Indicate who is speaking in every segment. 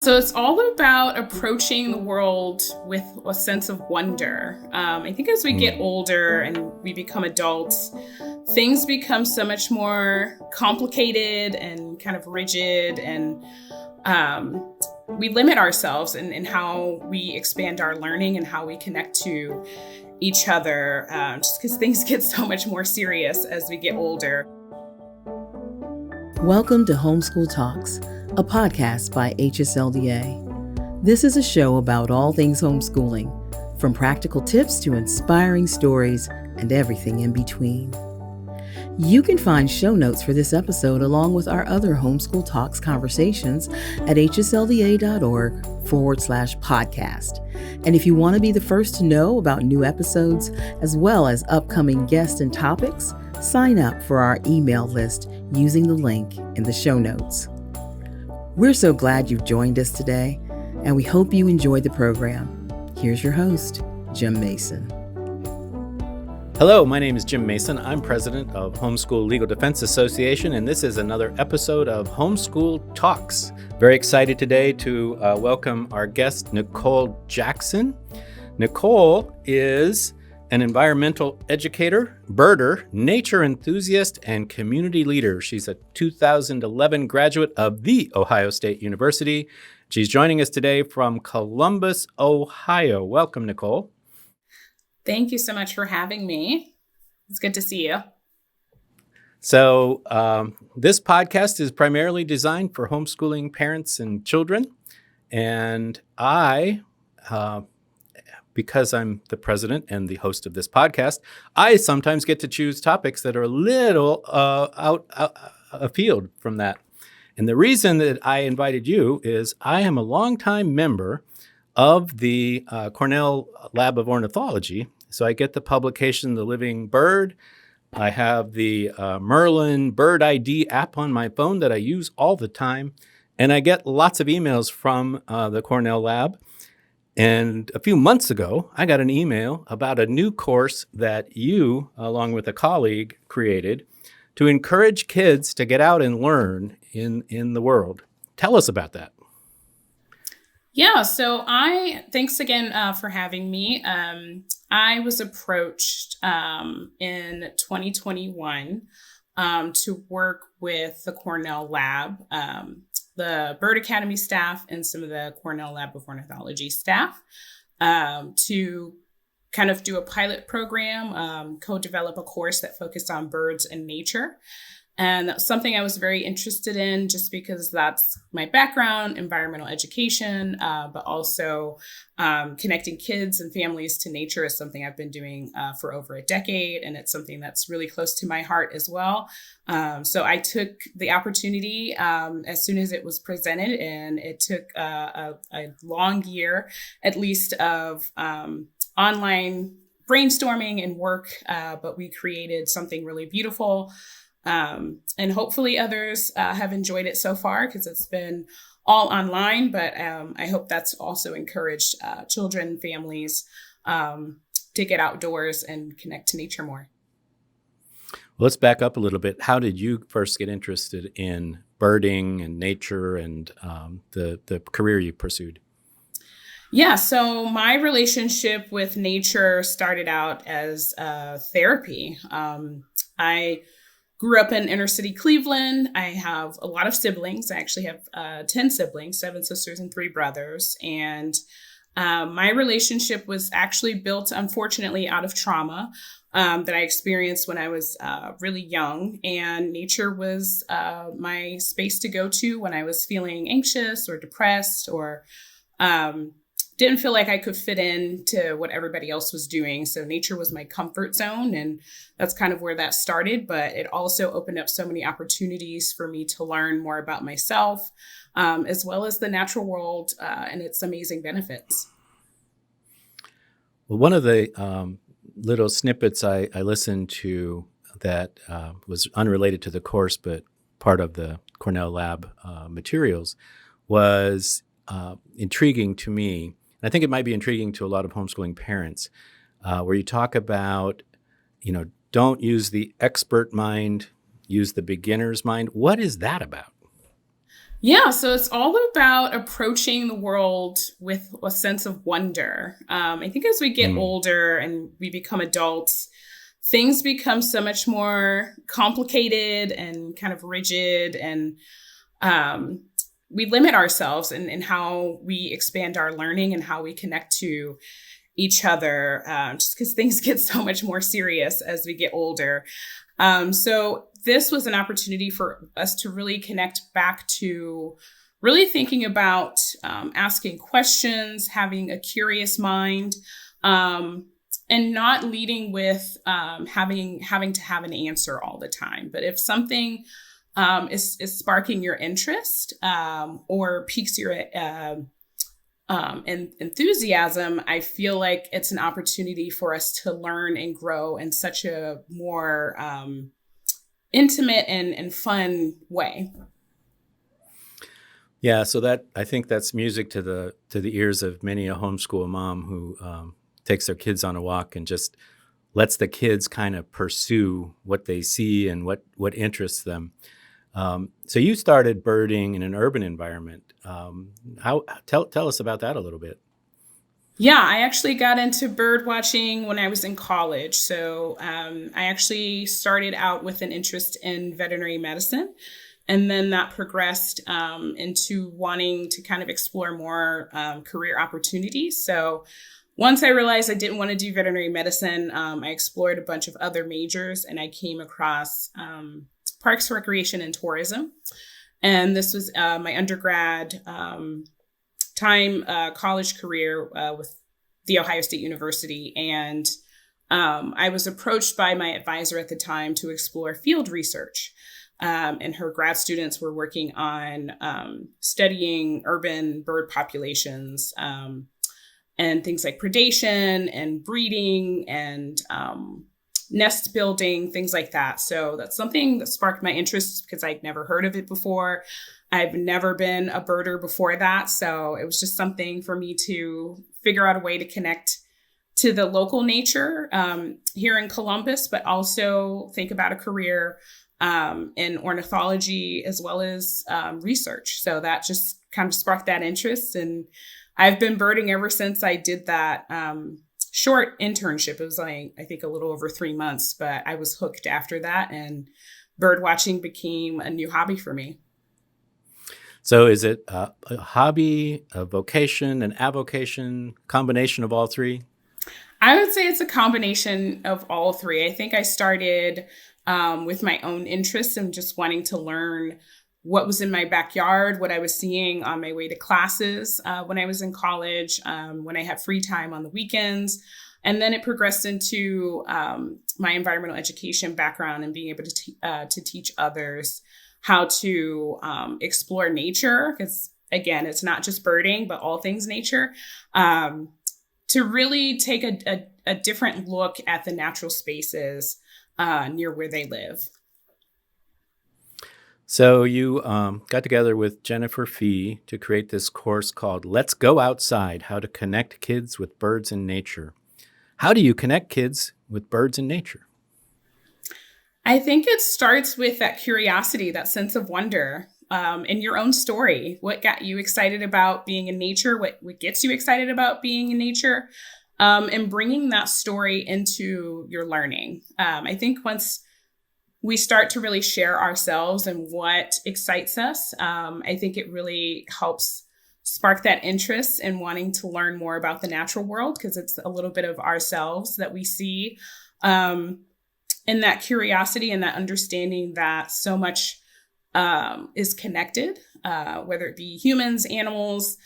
Speaker 1: So it's all about approaching the world with a sense of wonder. I think as we get older and we become adults, things become so much more complicated and kind of rigid, and we limit ourselves in how we expand our learning and how we connect to each other, just because things get so much more serious as we get older.
Speaker 2: Welcome to Homeschool Talks, a podcast by HSLDA. This is a show about all things homeschooling, from practical tips to inspiring stories and everything in between. You can find show notes for this episode along with our other Homeschool Talks conversations at hslda.org/podcast. And if you want to be the first to know about new episodes as well as upcoming guests and topics, sign up for our email list using the link in the show notes. We're so glad you've joined us today, and we hope you enjoyed the program. Here's your host, Jim Mason.
Speaker 3: Hello, my name is Jim Mason. I'm president of Homeschool Legal Defense Association, and this is another episode of Homeschool Talks. Very excited today to welcome our guest, Nicole Jackson. Nicole is an environmental educator, birder, nature enthusiast, and community leader. She's a 2011 graduate of The Ohio State University. She's joining us today from Columbus, Ohio. Welcome, Nicole.
Speaker 1: Thank you so much for having me. It's good to see you.
Speaker 3: So this podcast is primarily designed for homeschooling parents and children. And I, because I'm the president and the host of this podcast, I sometimes get to choose topics that are a little out afield from that. And the reason that I invited you is I am a longtime member of the Cornell Lab of Ornithology. So I get the publication, The Living Bird. I have the Merlin Bird ID app on my phone that I use all the time. And I get lots of emails from the Cornell Lab. And a few months ago, I got an email about a new course that you, along with a colleague, created to encourage kids to get out and learn in the world. Tell us about that.
Speaker 1: Yeah, so thanks again for having me. I was approached in 2021 to work with the Cornell Lab, the Bird Academy staff, and some of the Cornell Lab of Ornithology staff to kind of do a pilot program, co-develop a course that focused on birds and nature. And that's something I was very interested in just because that's my background, environmental education, but also connecting kids and families to nature is something I've been doing for over a decade. And it's something that's really close to my heart as well. So I took the opportunity as soon as it was presented, and it took a long year, at least, of online brainstorming and work. But we created something really beautiful. And hopefully others have enjoyed it so far because it's been all online, but I hope that's also encouraged children, families to get outdoors and connect to nature more.
Speaker 3: Well, let's back up a little bit. How did you first get interested in birding and nature and the career you pursued?
Speaker 1: Yeah, so my relationship with nature started out as therapy. I grew up in inner city Cleveland. I have a lot of siblings. I actually have 10 siblings, 7 sisters and 3 brothers. And my relationship was actually built, unfortunately, out of trauma that I experienced when I was really young. And nature was my space to go to when I was feeling anxious or depressed or didn't feel like I could fit in to what everybody else was doing. So nature was my comfort zone, and that's kind of where that started. But it also opened up so many opportunities for me to learn more about myself, as well as the natural world and its amazing benefits.
Speaker 3: Well, one of the little snippets I listened to that was unrelated to the course, but part of the Cornell Lab materials was intriguing to me. And I think it might be intriguing to a lot of homeschooling parents, where you talk about, don't use the expert mind, use the beginner's mind. What is that about?
Speaker 1: Yeah, so it's all about approaching the world with a sense of wonder. I think as we get
Speaker 3: Mm.
Speaker 1: older and we become adults, things become so much more complicated and kind of rigid, and um, we limit ourselves in how we expand our learning and how we connect to each other, just because things get so much more serious as we get older. So this was an opportunity for us to really connect back to really thinking about asking questions, having a curious mind, and not leading with having to have an answer all the time. But if something is sparking your interest or piques your enthusiasm, I feel like it's an opportunity for us to learn and grow in such a more intimate and fun way.
Speaker 3: Yeah, so that I think that's music to the ears of many a homeschool mom who takes their kids on a walk and just lets the kids kind of pursue what they see and what interests them. So you started birding in an urban environment. Tell us about that a little bit.
Speaker 1: Yeah, I actually got into bird watching when I was in college. So I actually started out with an interest in veterinary medicine. And then that progressed into wanting to kind of explore more career opportunities. So once I realized I didn't want to do veterinary medicine, I explored a bunch of other majors, and I came across parks, recreation, and tourism. And this was my undergrad college career with The Ohio State University. And I was approached by my advisor at the time to explore field research. And her grad students were working on studying urban bird populations and things like predation and breeding and nest building, things like that. So that's something that sparked my interest because I'd never heard of it before. I've never been a birder before that. So it was just something for me to figure out a way to connect to the local nature here in Columbus, but also think about a career in ornithology as well as research. So that just kind of sparked that interest. And I've been birding ever since I did that short internship. It was like, I think a little over 3 months, but I was hooked after that. And bird watching became a new hobby for me.
Speaker 3: So is it a hobby, a vocation, an avocation, combination of all three?
Speaker 1: I would say it's a combination of all three. I think I started with my own interests and just wanting to learn what was in my backyard, what I was seeing on my way to classes when I was in college, when I had free time on the weekends. And then it progressed into my environmental education background and being able to teach others how to explore nature. Because again, it's not just birding, but all things nature. To really take a different look at the natural spaces near where they live.
Speaker 3: So you got together with Jennifer Fee to create this course called Let's Go Outside, How to Connect Kids with Birds and Nature. How do you connect kids with birds and nature?
Speaker 1: I think it starts with that curiosity, that sense of wonder in your own story. What got you excited about being in nature? What gets you excited about being in nature? And bringing that story into your learning. I think once we start to really share ourselves and what excites us, I think it really helps spark that interest in wanting to learn more about the natural world, because it's a little bit of ourselves that we see. And that curiosity and that understanding that so much is connected, whether it be humans, animals,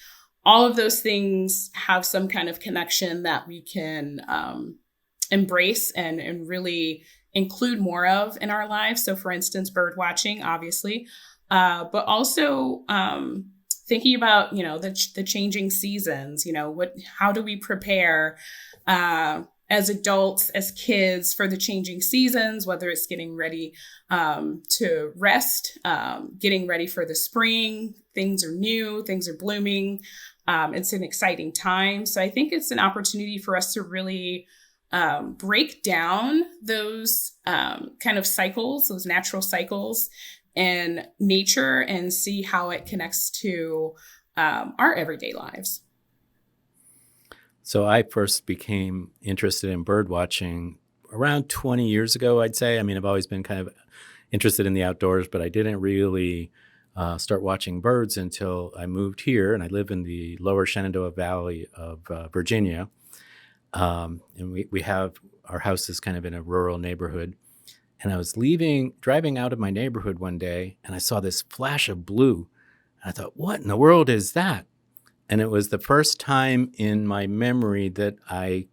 Speaker 1: all of those things have some kind of connection that we can embrace and really include more of in our lives. So for instance, bird watching, obviously, but also thinking about, the changing seasons, how do we prepare as adults, as kids for the changing seasons, whether it's getting ready to rest, getting ready for the spring, things are new, things are blooming. It's an exciting time. So I think it's an opportunity for us to really break down those kind of cycles, those natural cycles, in nature and see how it connects to our everyday lives.
Speaker 3: So I first became interested in bird watching around 20 years ago, I'd say. I mean, I've always been kind of interested in the outdoors, but I didn't really start watching birds until I moved here, and I live in the lower Shenandoah Valley of Virginia. And we have, our house is kind of in a rural neighborhood. And I was driving out of my neighborhood one day, and I saw this flash of blue. And I thought, what in the world is that? And it was the first time in my memory that I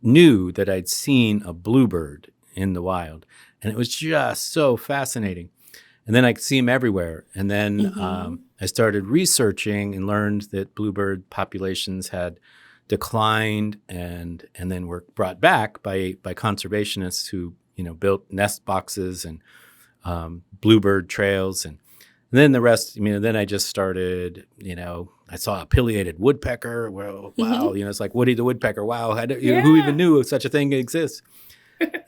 Speaker 3: knew that I'd seen a bluebird in the wild. And it was just so fascinating. And then I could see them everywhere. And then I started researching and learned that bluebird populations had declined and then were brought back by conservationists who, built nest boxes and bluebird trails. And then the rest, then I just started, I saw a pileated woodpecker. Well, wow, it's like Woody the Woodpecker. Wow, who even knew such a thing exists?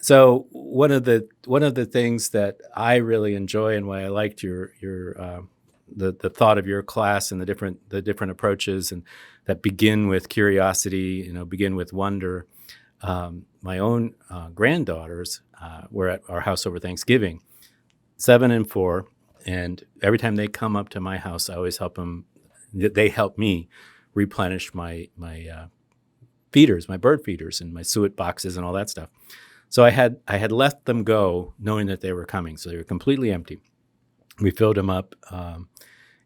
Speaker 3: So one of the things that I really enjoy and why I liked your the thought of your class and the different approaches and that begin with curiosity, begin with wonder. My own granddaughters were at our house over Thanksgiving, 7 and 4, and every time they come up to my house, I always help them. They help me replenish my feeders, my bird feeders, and my suet boxes and all that stuff. So I had left them go, knowing that they were coming, so they were completely empty. We filled them up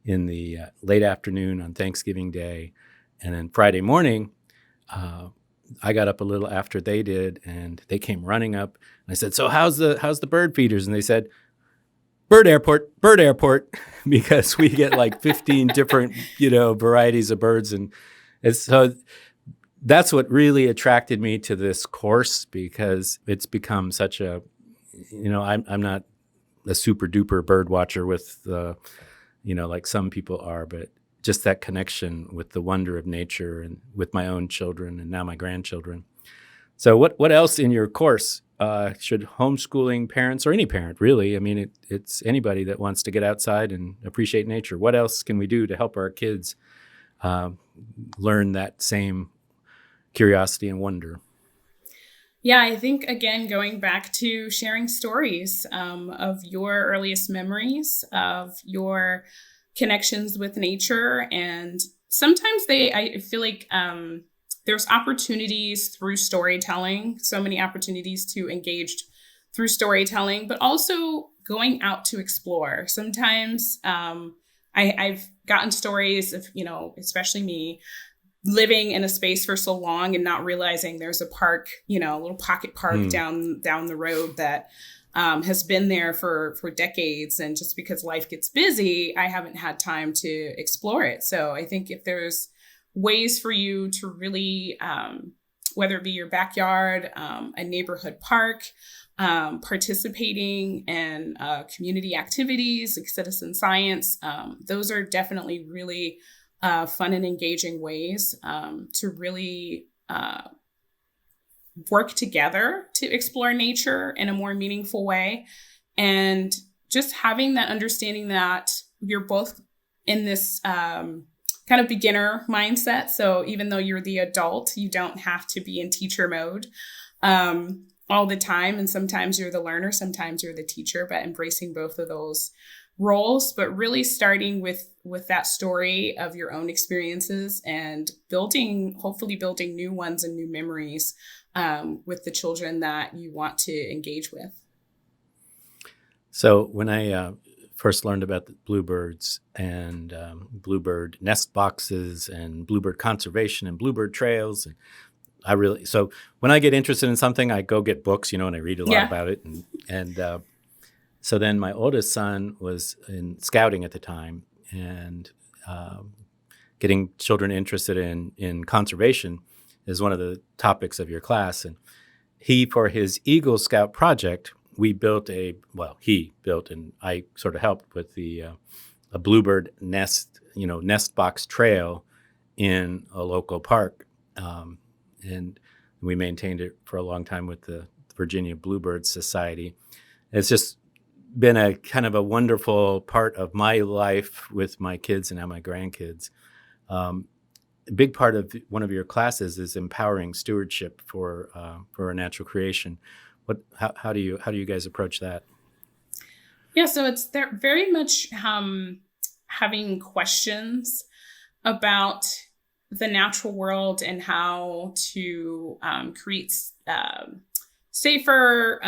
Speaker 3: in the late afternoon on Thanksgiving Day, and then Friday morning, I got up a little after they did, and they came running up. And I said, "So how's the bird feeders?" And they said, bird airport, because we get like 15 different, varieties of birds. And so that's what really attracted me to this course, because it's become such a, I'm not a super duper bird watcher with, like some people are, but just that connection with the wonder of nature and with my own children and now my grandchildren. So what else in your course should homeschooling parents, or any parent really, it's anybody that wants to get outside and appreciate nature, what else can we do to help our kids learn that same curiosity and wonder?
Speaker 1: Yeah, I think, again, going back to sharing stories of your earliest memories, of your connections with nature. And sometimes I feel like there's opportunities through storytelling, so many opportunities to engage through storytelling, but also going out to explore. Sometimes I've gotten stories of, especially me, living in a space for so long and not realizing there's a park, a little pocket park down the road that has been there for decades. And just because life gets busy, I haven't had time to explore it. So I think if there's ways for you to really, whether it be your backyard, a neighborhood park, participating in community activities like citizen science, those are definitely really fun and engaging ways to really work together to explore nature in a more meaningful way. And just having that understanding that you're both in this kind of beginner mindset. So even though you're the adult, you don't have to be in teacher mode all the time. And sometimes you're the learner, sometimes you're the teacher, but embracing both of those roles, but really starting with that story of your own experiences and hopefully building new ones and new memories with the children that you want to engage with.
Speaker 3: So when I first learned about the bluebirds and bluebird nest boxes and bluebird conservation and bluebird trails, and so when I get interested in something, I go get books, and I read a lot about it. And so then my oldest son was in scouting at the time, and getting children interested in conservation is one of the topics of your class. And he, for his Eagle Scout project, he built and I sort of helped with a bluebird nest box trail in a local park. And we maintained it for a long time with the Virginia Bluebird Society. It's just been a kind of a wonderful part of my life with my kids and now my grandkids. A big part of one of your classes is empowering stewardship for our natural creation. How do you guys approach that?
Speaker 1: Yeah, so it's they're very much having questions about the natural world and how to create safer,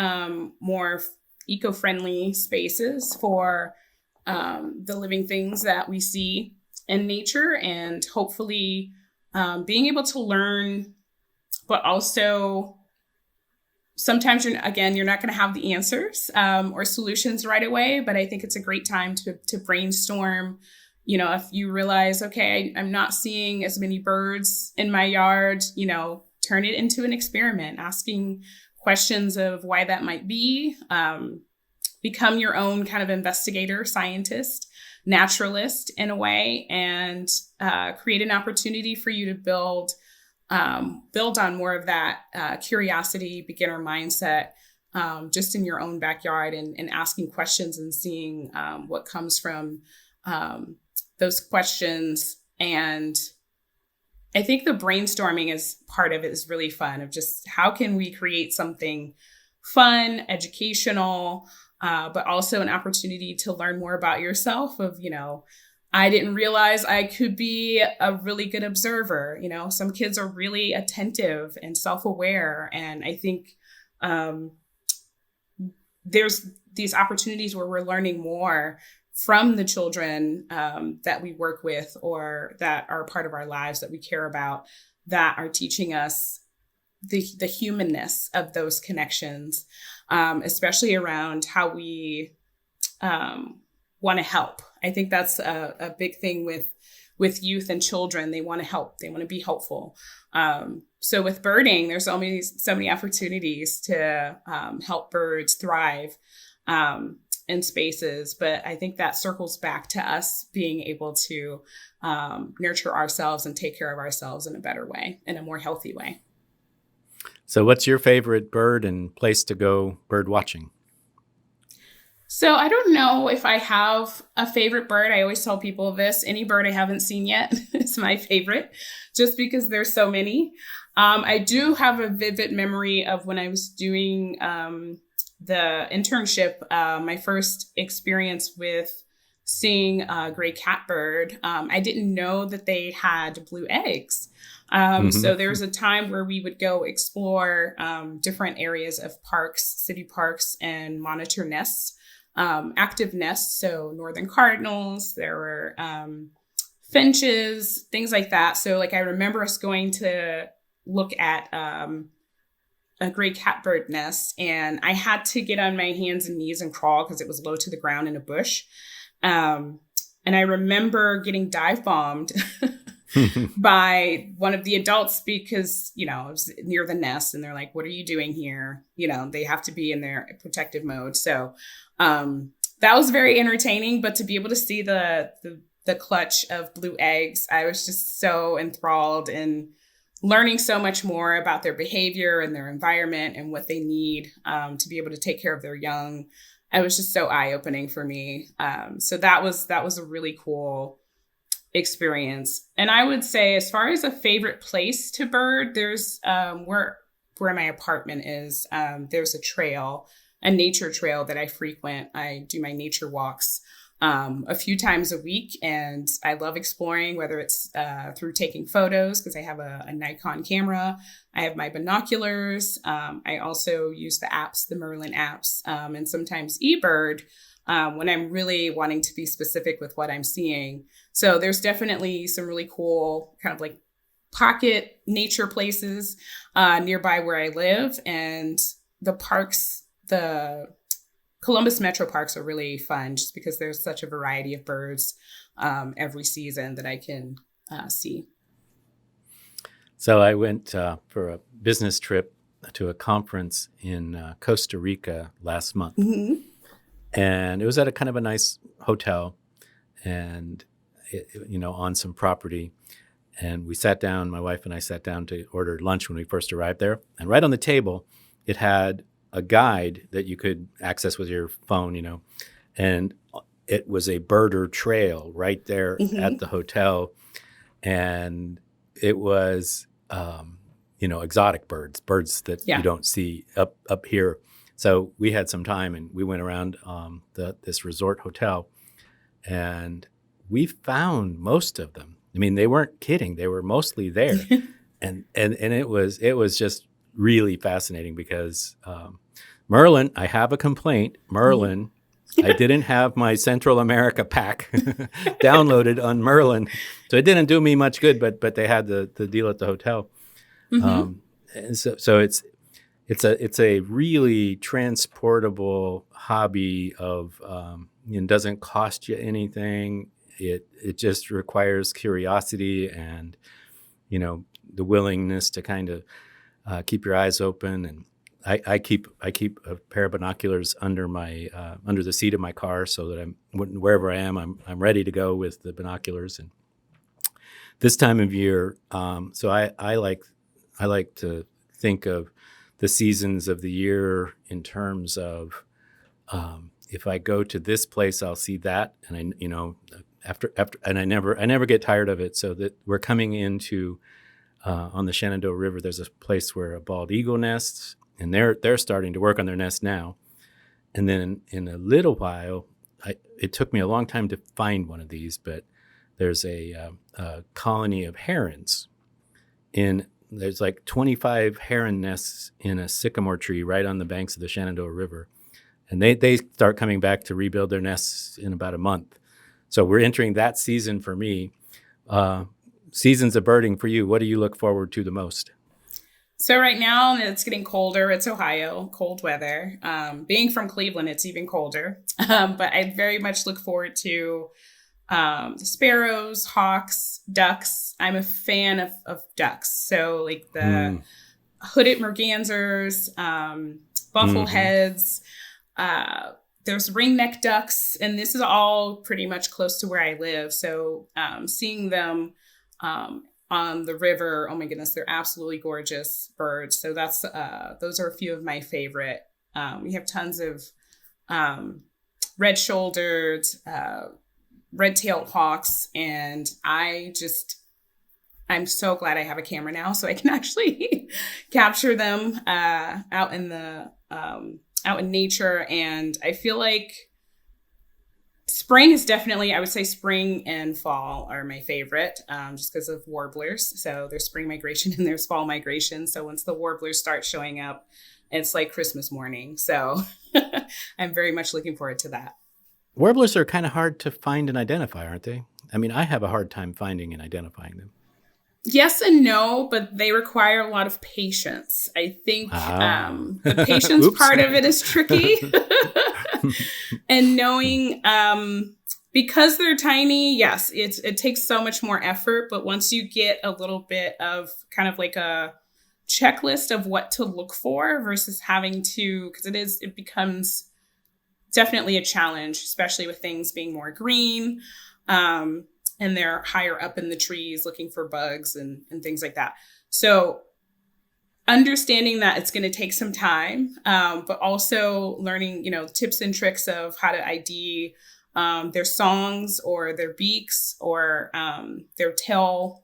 Speaker 1: more eco-friendly spaces for the living things that we see in nature, and hopefully being able to learn, but also sometimes you're not going to have the answers or solutions right away, but I think it's a great time to brainstorm. If you realize, okay, I'm not seeing as many birds in my yard, turn it into an experiment, asking questions of why that might be. Become your own kind of investigator, scientist, naturalist in a way, and create an opportunity for you to build on more of that curiosity, beginner mindset, just in your own backyard, and asking questions and seeing what comes from those questions. And I think the brainstorming is part of it is really fun, of just how can we create something fun, educational, but also an opportunity to learn more about yourself of, I didn't realize I could be a really good observer. Some kids are really attentive and self-aware. And I think there's these opportunities where we're learning more from the children that we work with or that are part of our lives that we care about, that are teaching us the humanness of those connections, especially around how we want to help. I think that's a big thing with youth and children. They want to help. They want to be helpful. So with birding, there's so many opportunities to help birds thrive in spaces. But I think that circles back to us being able to nurture ourselves and take care of ourselves in a better way, in a more healthy way.
Speaker 3: So what's your favorite bird and place to go bird watching?
Speaker 1: So I don't know if I have a favorite bird. I always tell people this: any bird I haven't seen yet is my favorite, just because there's so many. I do have a vivid memory of when I was doing the internship, my first experience with seeing a gray catbird. I didn't know that they had blue eggs. So there was a time where we would go explore different areas of parks, city parks, and monitor nests, active nests. So northern cardinals, there were finches, things like that. So I remember us going to look at a gray catbird nest, and I had to get on my hands and knees and crawl because it was low to the ground in a bush. And I remember getting dive bombed by one of the adults because, it was near the nest, and they're like, "What are you doing here?" They have to be in their protective mode. So that was very entertaining, but to be able to see the clutch of blue eggs, I was just so enthralled and learning so much more about their behavior and their environment and what they need to be able to take care of their young. It was just so eye-opening for me. So that was a really cool experience. And I would say, as far as a favorite place to bird, there's where my apartment is, there's a trail, a nature trail that I frequent. I do my nature walks a few times a week, and I love exploring, whether it's through taking photos, because I have a Nikon camera. I have my binoculars. I also use the apps, the Merlin apps, and sometimes eBird when I'm really wanting to be specific with what I'm seeing. So there's definitely some really cool kind of pocket nature places nearby where I live, and the parks, the Columbus Metro Parks are really fun just because there's such a variety of birds every season that I can see.
Speaker 3: So I went for a business trip to a conference in Costa Rica last month.
Speaker 1: Mm-hmm.
Speaker 3: And it was at a kind of a nice hotel and, on some property. And we sat down, my wife and I sat down to order lunch when we first arrived there. And right on the table, it had a guide that you could access with your phone, and it was a birder trail right there at the hotel. And it was, exotic birds that you don't see up here. So we had some time and we went around this resort hotel, and we found most of them. I mean, they weren't kidding; they were mostly there, and it was just really fascinating because Merlin. I have a complaint, Merlin. I didn't have my Central America pack downloaded on Merlin, so it didn't do me much good. But they had the deal at the hotel, and so it's a really transportable hobby of it doesn't cost you anything. It just requires curiosity and the willingness to kind of keep your eyes open. And I keep a pair of binoculars under the seat of my car so that wherever I am, I'm ready to go with the binoculars. And this time of year, so I like to think of the seasons of the year in terms of if I go to this place, I'll see that, and after and I never get tired of it. So that we're coming into on the Shenandoah River, there's a place where a bald eagle nests, and they're starting to work on their nest now. And then in a little while, it took me a long time to find one of these, but there's a colony of herons there's like 25 heron nests in a sycamore tree right on the banks of the Shenandoah River. And they start coming back to rebuild their nests in about a month. So we're entering that season for me. Seasons of birding for you, what do you look forward to the most?
Speaker 1: So right now it's getting colder. It's Ohio, cold weather. Being from Cleveland, it's even colder. But I very much look forward to sparrows, hawks, ducks. I'm a fan of ducks. So like the hooded mergansers, buffleheads, there's ringneck ducks, and this is all pretty much close to where I live. So seeing them on the river, oh my goodness, they're absolutely gorgeous birds. So that's those are a few of my favorite. We have tons of red-shouldered, red-tailed hawks, and I'm so glad I have a camera now so I can actually capture them out in nature. And I feel like spring is definitely, I would say spring and fall are my favorite, just because of warblers. So there's spring migration and there's fall migration. So once the warblers start showing up, it's like Christmas morning. So I'm very much looking forward to that.
Speaker 3: Warblers are kind of hard to find and identify, aren't they? I mean, I have a hard time finding and identifying them.
Speaker 1: Yes and no, but they require a lot of patience. I think the patience part of it is tricky. And knowing, because they're tiny, yes, it takes so much more effort. But once you get a little bit of kind of like a checklist of what to look for versus having to, because it becomes definitely a challenge, especially with things being more green. And they're higher up in the trees looking for bugs and things like that. So understanding that it's going to take some time, but also learning, tips and tricks of how to ID their songs or their beaks or their tail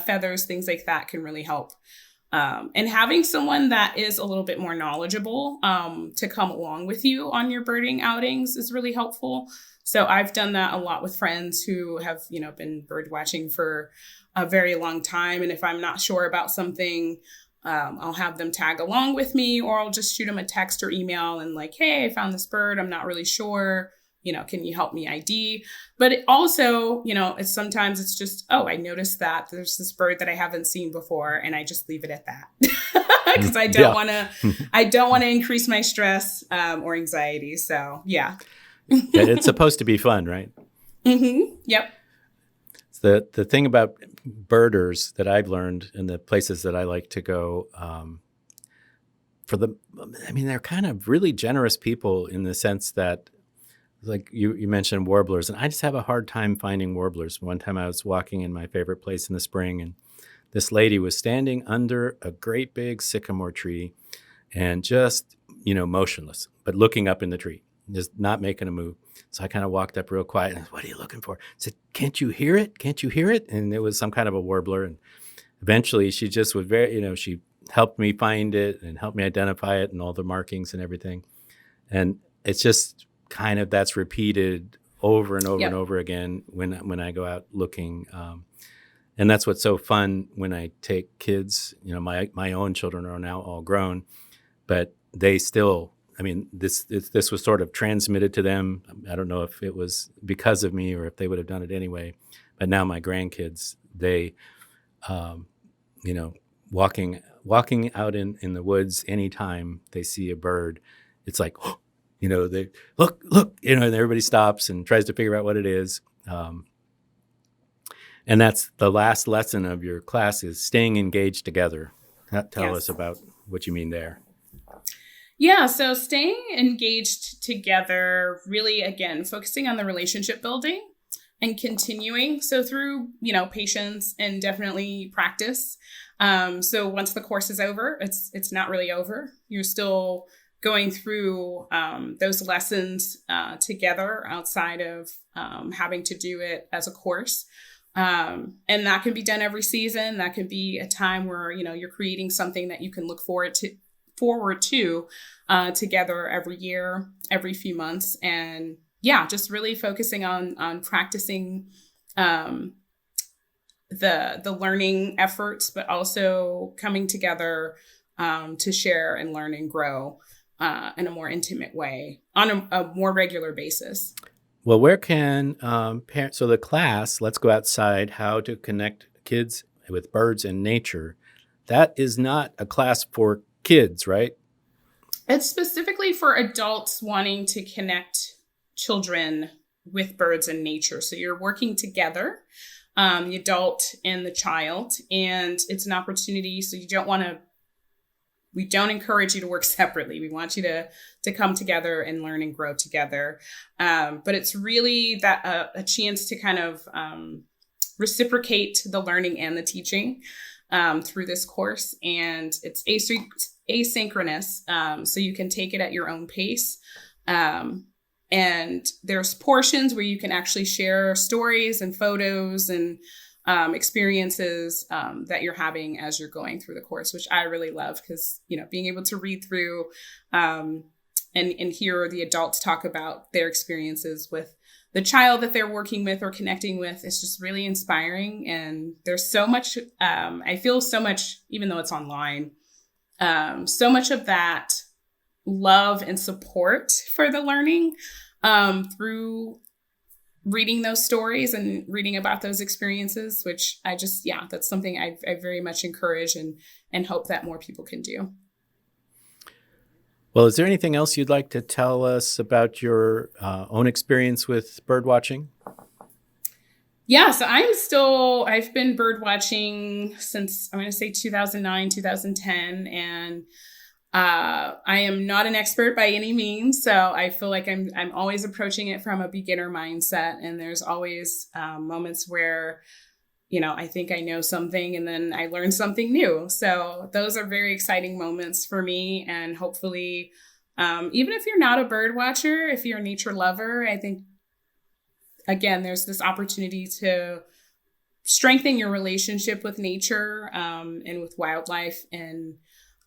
Speaker 1: feathers, things like that can really help. And having someone that is a little bit more knowledgeable to come along with you on your birding outings is really helpful. So I've done that a lot with friends who have, been bird watching for a very long time. And if I'm not sure about something, I'll have them tag along with me, or I'll just shoot them a text or email and like, hey, I found this bird. I'm not really sure. Can you help me ID? But it also, sometimes it's just, I noticed that there's this bird that I haven't seen before, and I just leave it at that because I don't want to increase my stress or anxiety. So yeah.
Speaker 3: It's supposed to be fun, right?
Speaker 1: Mm-hmm. Yep.
Speaker 3: The thing about birders that I've learned in the places that I like to go, they're kind of really generous people in the sense that, like you mentioned warblers, and I just have a hard time finding warblers. One time I was walking in my favorite place in the spring, and this lady was standing under a great big sycamore tree, and just, motionless, but looking up in the tree, just not making a move. So I kind of walked up real quiet and, what are you looking for? I said, can't you hear it? Can't you hear it? And it was some kind of a warbler. And eventually she just was she helped me find it and helped me identify it and all the markings and everything. And it's just kind of, that's repeated over and over and over again when I go out looking. And that's what's so fun when I take kids, my own children are now all grown, but they still, this was sort of transmitted to them. I don't know if it was because of me or if they would have done it anyway, but now my grandkids, they, walking out in the woods, anytime they see a bird, it's like, they look, and everybody stops and tries to figure out what it is. And that's the last lesson of your class, is staying engaged together. Tell us about what you mean there.
Speaker 1: Yeah, so staying engaged together, really, again, focusing on the relationship building and continuing. So through, patience and definitely practice. So once the course is over, it's not really over. You're still going through those lessons together outside of having to do it as a course. And that can be done every season. That can be a time where, you're creating something that you can look forward to together every year, every few months. And just really focusing on practicing the learning efforts, but also coming together to share and learn and grow in a more intimate way on a more regular basis.
Speaker 3: Well, where can parents, so the class, Let's Go Outside, How to Connect Kids with Birds and Nature, that is not a class for kids, right?
Speaker 1: It's specifically for adults wanting to connect children with birds and nature. So you're working together, the adult and the child, and it's an opportunity. So we don't encourage you to work separately. We want you to come together and learn and grow together. But it's really that a chance to kind of reciprocate the learning and the teaching through this course. And it's asynchronous, so you can take it at your own pace. And there's portions where you can actually share stories and photos and experiences that you're having as you're going through the course, which I really love, because, being able to read through and hear the adults talk about their experiences with the child that they're working with or connecting with is just really inspiring. And there's so much, I feel so much, even though it's online, so much of that love and support for the learning through reading those stories and reading about those experiences, which I just, that's something I very much encourage and hope that more people can do.
Speaker 3: Well, is there anything else you'd like to tell us about your own experience with bird watching?
Speaker 1: Yeah, so I've been bird watching since, I'm going to say 2009, 2010. And I am not an expert by any means. So I feel like I'm always approaching it from a beginner mindset. And there's always moments where, I think I know something and then I learn something new. So those are very exciting moments for me. And hopefully, even if you're not a bird watcher, if you're a nature lover, I think, again, there's this opportunity to strengthen your relationship with nature and with wildlife in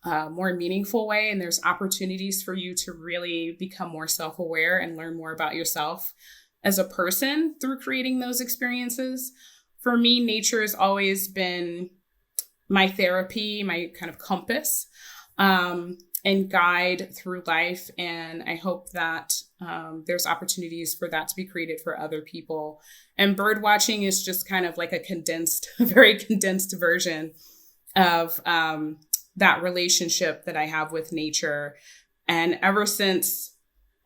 Speaker 1: a more meaningful way. And there's opportunities for you to really become more self-aware and learn more about yourself as a person through creating those experiences. For me, nature has always been my therapy, my kind of compass and guide through life. And I hope that there's opportunities for that to be created for other people. And bird watching is just kind of like a very condensed version of that relationship that I have with nature. And ever since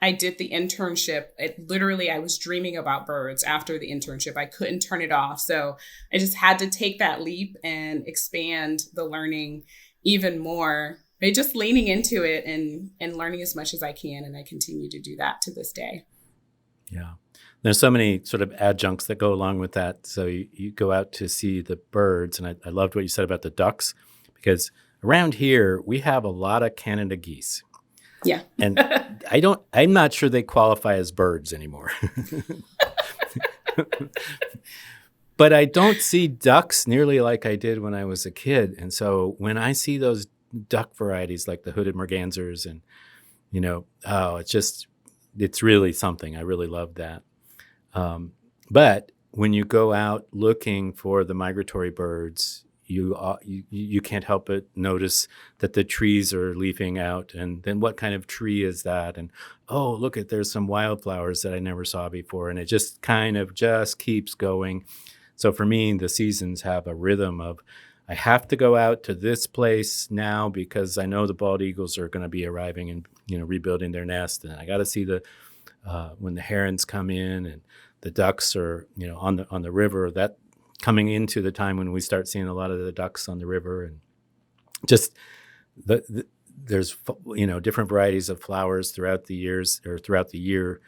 Speaker 1: I did the internship, I was dreaming about birds after the internship. I couldn't turn it off. So I just had to take that leap and expand the learning even more by just leaning into it and learning as much as I can. And I continue to do that to this day.
Speaker 3: Yeah. There's so many sort of adjuncts that go along with that. So you go out to see the birds. And I loved what you said about the ducks, because around here, we have a lot of Canada geese.
Speaker 1: Yeah.
Speaker 3: And I'm not sure they qualify as birds anymore. But I don't see ducks nearly like I did when I was a kid. And so when I see those duck varieties like the hooded mergansers and, it's really something. I really love that. But when you go out looking for the migratory birds, you can't help but notice that the trees are leafing out. And then what kind of tree is that? And, oh, look there's some wildflowers that I never saw before. And it just kind of just keeps going. So for me, the seasons have a rhythm of, I have to go out to this place now because I know the bald eagles are going to be arriving and, rebuilding their nest. And I got to see when the herons come in and the ducks are, on the river, that coming into the time when we start seeing a lot of the ducks on the river, and just there's, different varieties of flowers throughout the year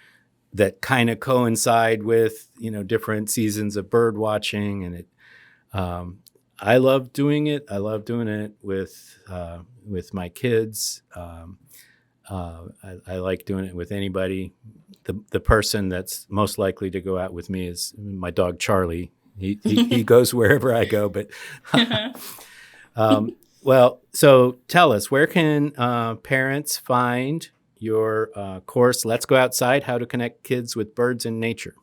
Speaker 3: that kind of coincide with, different seasons of bird watching. And I love doing it. I love doing it with my kids. I like doing it with anybody. The person that's most likely to go out with me is my dog, Charlie. He goes wherever I go, but, well, so tell us, where can parents find your course, Let's Go Outside, How to Connect Kids with Birds and Nature?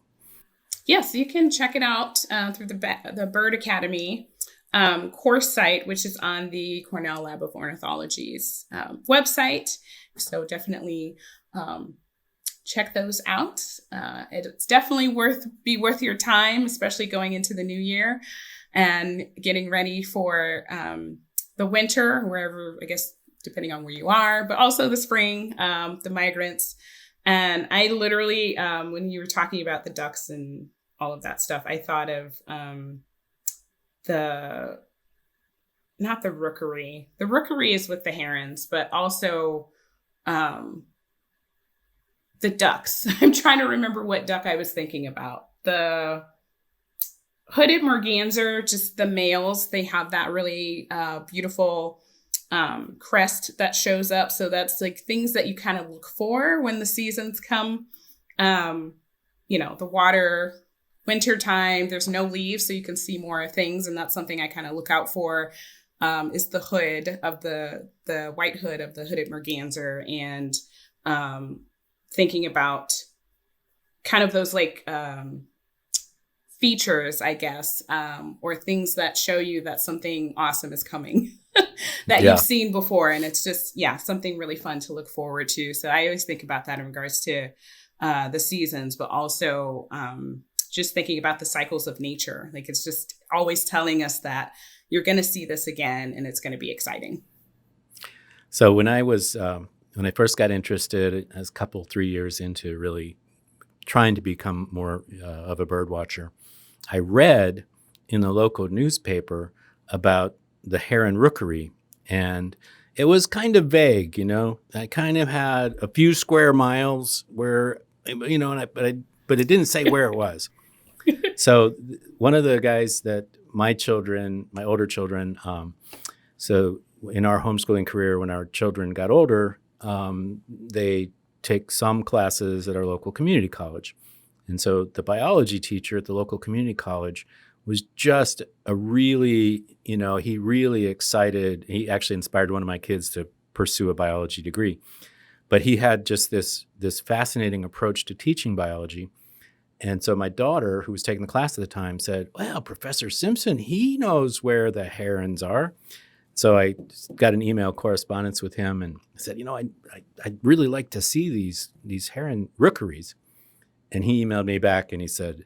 Speaker 1: Yes, you can check it out through the Bird Academy course site, which is on the Cornell Lab of Ornithology's website. So definitely check those out. It's definitely worth your time, especially going into the new year and getting ready for the winter, wherever, I guess, depending on where you are, but also the spring, the migrants. And I literally, when you were talking about the ducks and all of that stuff, I thought of not the rookery. The rookery is with the herons, but also the ducks. I'm trying to remember what duck I was thinking about. The hooded merganser, just the males, they have that really beautiful crest that shows up. So that's like things that you kind of look for when the seasons come. The water, winter time, there's no leaves, so you can see more things. And that's something I kind of look out for, is the hood of the white hood of the hooded merganser, and thinking about kind of those like features, I guess, or things that show you that something awesome is coming that you've seen before. And it's just, something really fun to look forward to. So I always think about that in regards to the seasons, but also just thinking about the cycles of nature. Like, it's just always telling us that you're going to see this again, and it's going to be exciting.
Speaker 3: So when I first got interested, as 3 years into really trying to become more of a bird watcher, I read in the local newspaper about the heron rookery, and it was kind of vague, I kind of had a few square miles where, but it didn't say where it was. So one of the guys that my older children, so in our homeschooling career, when our children got older, they take some classes at our local community college. And so the biology teacher at the local community college was just he really excited. He actually inspired one of my kids to pursue a biology degree. But he had just this fascinating approach to teaching biology. And so my daughter, who was taking the class at the time, said, well, Professor Simpson, he knows where the herons are. So I got an email correspondence with him and said, I'd really like to see these heron rookeries. And he emailed me back and he said,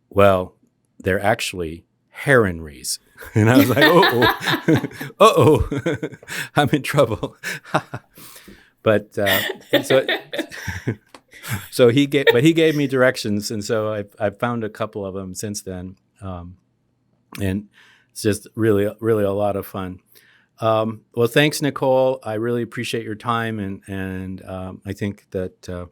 Speaker 3: well, they're actually heronries. And I was like, I'm in trouble. But so he gave me directions, and so I've found a couple of them since then, and it's just really, really a lot of fun. Well, thanks, Nicole. I really appreciate your time, and I think that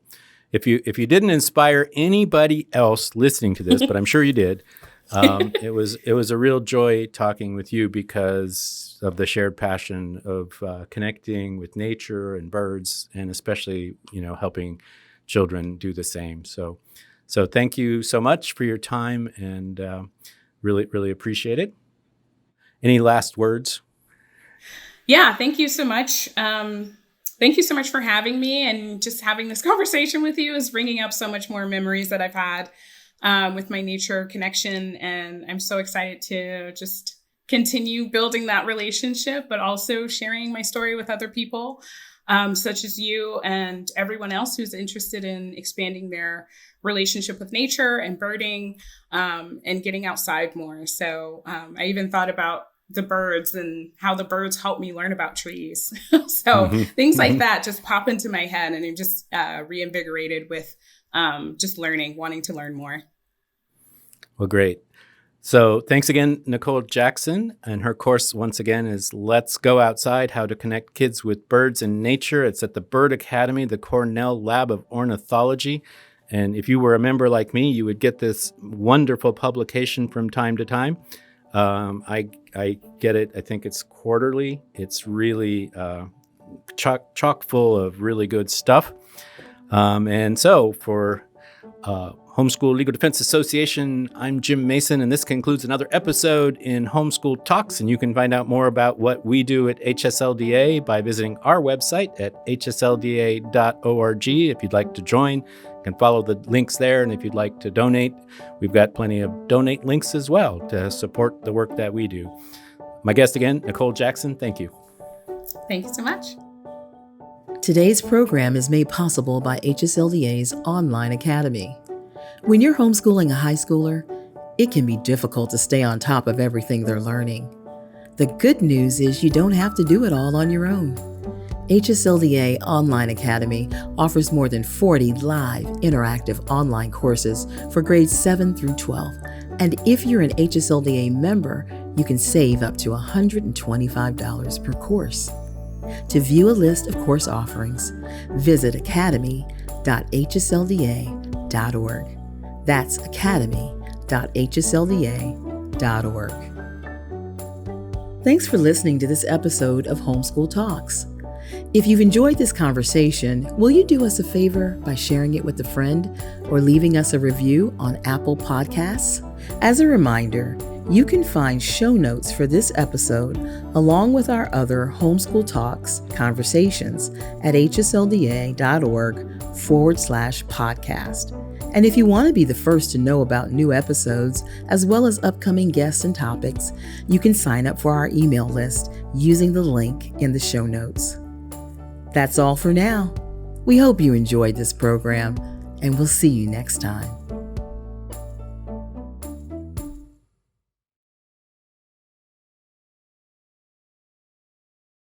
Speaker 3: if you didn't inspire anybody else listening to this, but I'm sure you did, It was a real joy talking with you because of the shared passion of connecting with nature and birds, and especially, helping children do the same. So thank you so much for your time, and really, really appreciate it. Any last words?
Speaker 1: Yeah, thank you so much. Thank you so much for having me, and just having this conversation with you is bringing up so much more memories that I've had with my nature connection. And I'm so excited to just continue building that relationship, but also sharing my story with other people, such as you and everyone else who's interested in expanding their relationship with nature and birding, and getting outside more. So I even thought about the birds and how the birds help me learn about trees. So things like that just pop into my head, and I'm just reinvigorated with just wanting to learn more.
Speaker 3: Well, great. So thanks again, Nicole Jackson. And her course, once again, is Let's Go Outside, How to Connect Kids with Birds and Nature. It's at the Bird Academy, the Cornell Lab of Ornithology. And if you were a member like me, you would get this wonderful publication from time to time. I get it. I think it's quarterly. It's really chock full of really good stuff. And so for Homeschool Legal Defense Association, I'm Jim Mason, and this concludes another episode in Homeschool Talks. And you can find out more about what we do at HSLDA by visiting our website at hslda.org. If you'd like to join, you can follow the links there. And if you'd like to donate, we've got plenty of donate links as well to support the work that we do. My guest again, Nicole Jackson, thank you.
Speaker 1: Thank you so much.
Speaker 2: Today's program is made possible by HSLDA's Online Academy. When you're homeschooling a high schooler, it can be difficult to stay on top of everything they're learning. The good news is you don't have to do it all on your own. HSLDA Online Academy offers more than 40 live, interactive online courses for grades 7 through 12. And if you're an HSLDA member, you can save up to $125 per course. To view a list of course offerings, visit academy.hslda.org. That's academy.hslda.org. Thanks for listening to this episode of Homeschool Talks. If you've enjoyed this conversation, will you do us a favor by sharing it with a friend or leaving us a review on Apple Podcasts? As a reminder, you can find show notes for this episode along with our other Homeschool Talks conversations at hslda.org/podcast. And if you want to be the first to know about new episodes, as well as upcoming guests and topics, you can sign up for our email list using the link in the show notes. That's all for now. We hope you enjoyed this program, and we'll see you next time.